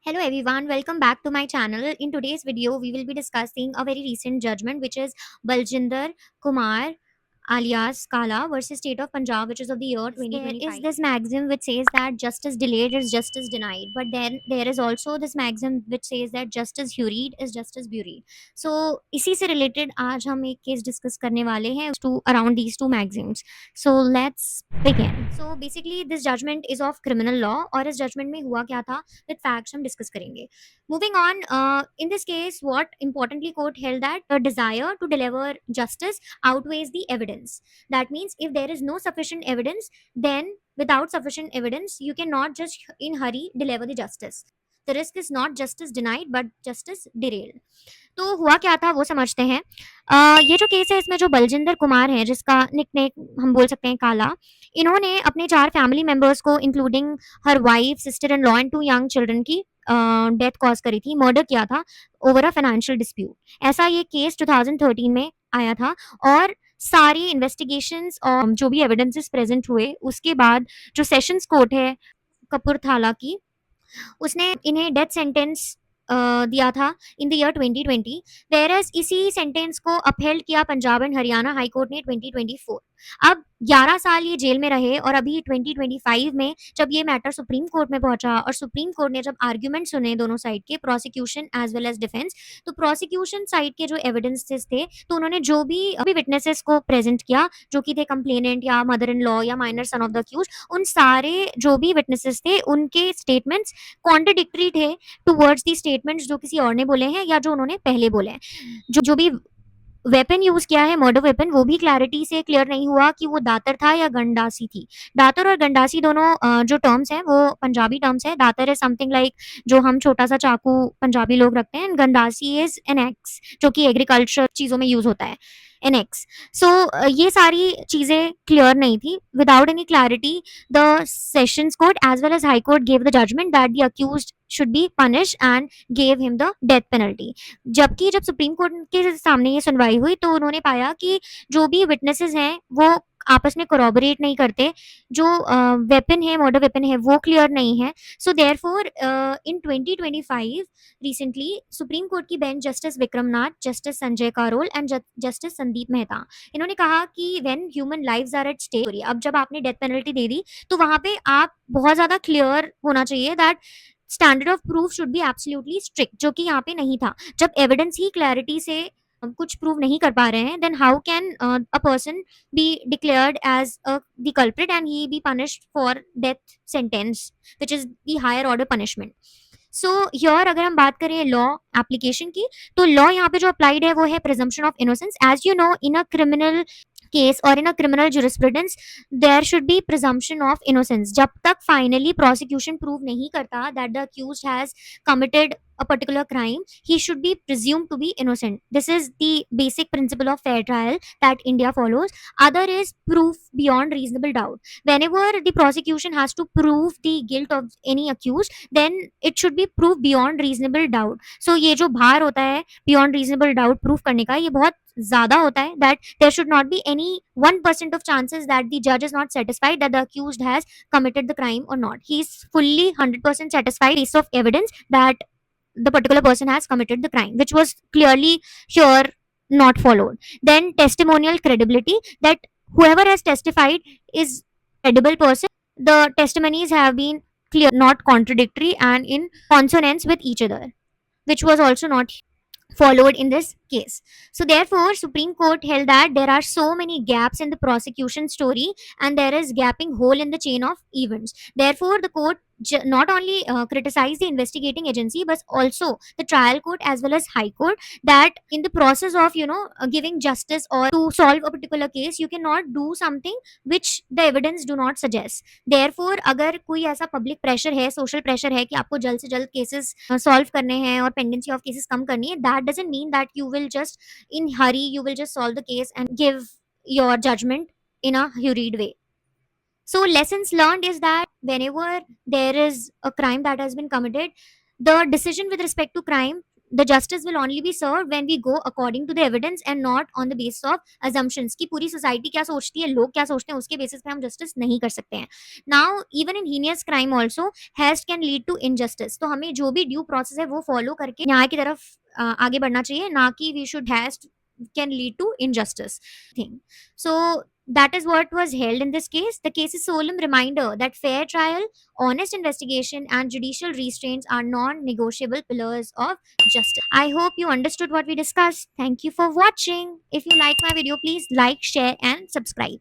Hello everyone, welcome back to my channel. In today's video, we will be discussing a very recent judgment which is Baljinder Kumar alias Kala versus State of Punjab, which is of the year Yes, there 2025. is This maxim which says that justice delayed is justice denied, but then there is also this maxim which says that justice hurried is justice buried. So इसी से related आज हम एक case discuss करने वाले हैं to around these two maxims. So let's begin. So basically this judgment is of criminal law और इस judgment में हुआ क्या था with facts हम discuss करेंगे. Moving on, in this case, what importantly court held that the desire to deliver justice outweighs the evidence. That means if there is no sufficient evidence, then without sufficient evidence, you cannot just in hurry deliver the justice. The risk is not justice denied but justice derailed. तो हुआ क्या था वो समझते हैं। ये जो case है इसमें जो बलजिंदर कुमार है जिसका निकनेम हम बोल सकते हैं काला, इन्होंने अपने 4 फैमिली मेंबर्स को including her wife, sister in law and 2 young children की डेथ कॉज़ करी थी, मर्डर किया था ओवर अ फाइनेंशियल डिस्प्यूट। ऐसा ये केस 2013 में आया था और सारी इन्वेस्टिगेशंस और जो भी एविडेंसेस प्रेज़ेंट हुए उसके बाद जो सेशंस कोर्ट है कपूरथला की, उसने इन्हें डेथ सेंटेंस दिया था इन द ईयर 2020। वेयरएज़ इसी सेंटेंस को अपहेल्ड किया Punjab and Haryana high court ने 2024। अब 11 साल ये जेल में रहे और अभी 2025 में जब ये मैटर सुप्रीम कोर्ट में पहुंचा और सुप्रीम कोर्ट ने जब आर्ग्यूमेंट सुने दोनों साइड के, prosecution as well as defence, तो प्रोसिक्यूशन साइड के जो एविडेंसेस थे तो उन्होंने जो भी विटनेसेस को प्रेजेंट किया जो कि थे कंप्लेनेंट या मदर इन लॉ या minor son of the accused, उन सारे जो भी विटनेसेस थे उनके स्टेटमेंट्स कॉन्ट्रडिक्टरी थे टुवर्ड्स दी स्टेटमेंट्स जो किसी और ने बोले हैं या जो उन्होंने पहले बोले हैं। जो भी वेपन यूज किया है, मर्डर वेपन, वो भी क्लैरिटी से क्लियर नहीं हुआ कि वो दातर था या गंडासी थी। दातर और गंडासी दोनों जो टर्म्स हैं वो पंजाबी टर्म्स है। दातर इज समथिंग लाइक जो हम छोटा सा चाकू पंजाबी लोग रखते हैं, गंडासी इज एन एक्स जो कि एग्रीकल्चर चीजों में यूज होता है, एन एक्स। सो ये सारी चीजें क्लियर नहीं थी। Without any clarity the sessions court as well as high court gave the judgement that the accused should be punish and gave him the death penalty. जबकि जब सुप्रीम कोर्ट के सामने ये सुनवाई हुई तो उन्होंने पाया कि जो भी विटनेसेस हैं वो आपस में कोरोबोरेट नहीं करते, जो वेपन है, मर्डर वेपन है, वो क्लियर नहीं है। So therefore in 2025 recently Supreme Court की bench justice Vikram Nath, justice Sanjay Karol and justice Sandeep Mehta, इन्होंने कहा कि when human lives are at stake, अब जब आपने डेथ पेनल्टी दे दी तो वहां पे आप बहुत ज्यादा क्लियर होना चाहिए that standard of proof should be absolutely strict, जो कि यहाँ पे नहीं था। जब एविडेंस ही क्लैरिटी से कुछ प्रूव नहीं कर पा रहे हैं, then how can a person be declared as the culprit and he be punished for death sentence which is the higher order punishment. So here अगर हम बात करें लॉ एप्लीकेशन की, तो लॉ यहाँ पे जो अप्लाइड है वो है presumption of innocence. As you know, in a criminal case और in a criminal jurisprudence there should be presumption of innocence. जब तक फाइनली प्रोसिक्यूशन प्रूव नहीं करता that the accused has committed a particular crime, he should be presumed to be innocent. This is the basic principle of fair trial that India follows. Other is proof beyond reasonable doubt. Whenever the prosecution has to prove the guilt of any accused, then it should be proof beyond reasonable doubt. So ये जो भार होता है beyond reasonable doubt proof करने का, ये बहुत ज़्यादा होता है, that there should not be any 1% of chances that the judge is not satisfied that the accused has committed the crime or not. He is fully 100% satisfied piece of evidence that the particular person has committed the crime, which was clearly here not followed. Then testimonial credibility, that whoever has testified is credible person. The testimonies have been clear, not contradictory and in consonance with each other, which was also not followed in this case. So therefore Supreme Court held that there are so many gaps in the prosecution story and there is gapping hole in the chain of events. Therefore the court not only criticized the investigating agency but also the trial court as well as high court, that in the process of giving justice or to solve a particular case, you cannot do something which the evidence do not suggest. Therefore अगर कोई ऐसा public pressure है, social pressure है कि आपको जल्द से जल्द केसेस सॉल्व करने हैं और पेंडेंसी ऑफ केसेस कम करनी है, that doesn't mean that you will just in Hari you will just solve the case and give your judgment in a hurried way. So lessons learned is that whenever there is a crime that has been committed, the decision with respect to crime the justice will only be served when we go according to the evidence and not on the basis of assumptions कि पूरी society क्या सोचती है, लोग क्या सोचते हैं, उसके basis पे हम justice नहीं कर सकते हैं. Now even in heinous crime also haste can lead to injustice. तो हमें जो भी due process है वो follow करके न्याय की तरफ आगे बढ़ना चाहिए, ना कि we should haste can lead to injustice thing. So that is what was held in this case. The case is solemn reminder that fair trial, honest investigation, and judicial restraints are non-negotiable pillars of justice. I hope you understood what we discussed. Thank you for watching. If you like my video, please like, share, and subscribe.